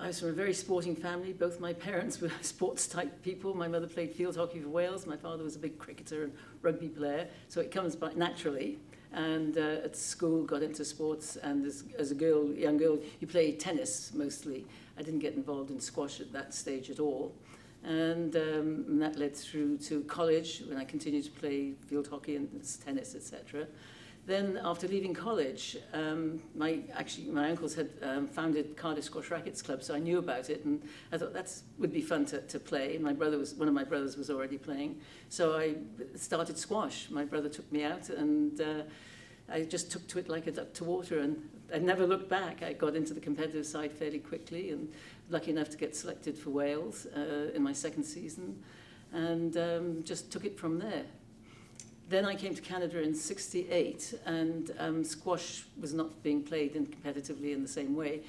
I was from a very sporting family. Both my parents were sports-type people. My mother played field hockey for Wales. My father was a big cricketer and rugby player. So it comes by naturally. And at school, got into sports. And as a young girl, you play tennis mostly. I didn't get involved in squash at that stage at all. And that led through to college, when I continued to play field hockey and tennis, etc. Then, after leaving college, my uncles had founded Cardiff Squash Rackets Club, so I knew about it, and I thought that would be fun to play. One of my brothers was already playing, so I started squash. My brother took me out, and I just took to it like a duck to water, and I never looked back. I got into the competitive side fairly quickly, and lucky enough to get selected for Wales in my second season, and just took it from there. Then I came to Canada in '68, and squash was not being played competitively in the same way.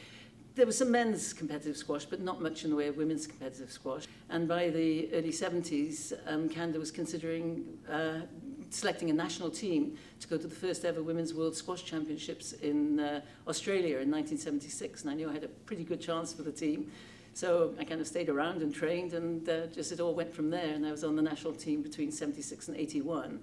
There was some men's competitive squash, but not much in the way of women's competitive squash. And by the early '70s, Canada was considering selecting a national team to go to the first ever Women's World Squash Championships in Australia in 1976. And I knew I had a pretty good chance for the team. So I kind of stayed around and trained, and just it all went from there. And I was on the national team between '76 and '81.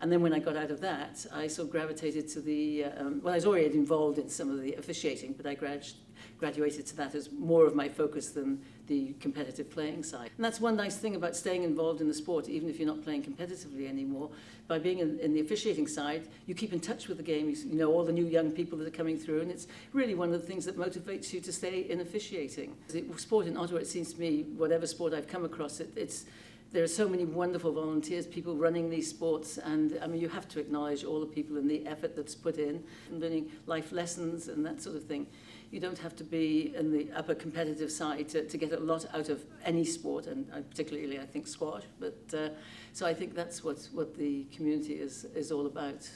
And then when I got out of that, I sort of gravitated to the, well, I was already involved in some of the officiating, but I graduated to that as more of my focus than the competitive playing side. And that's one nice thing about staying involved in the sport, even if you're not playing competitively anymore. By being in the officiating side, you keep in touch with the game. You know all the new young people that are coming through, and it's really one of the things that motivates you to stay in officiating. The sport in Ottawa, it seems to me, whatever sport I've come across, there are so many wonderful volunteers, people running these sports, and I mean, you have to acknowledge all the people and the effort that's put in, and learning life lessons and that sort of thing. You don't have to be in the upper competitive side to get a lot out of any sport, and particularly, I think, squash. But so I think that's what the community is all about.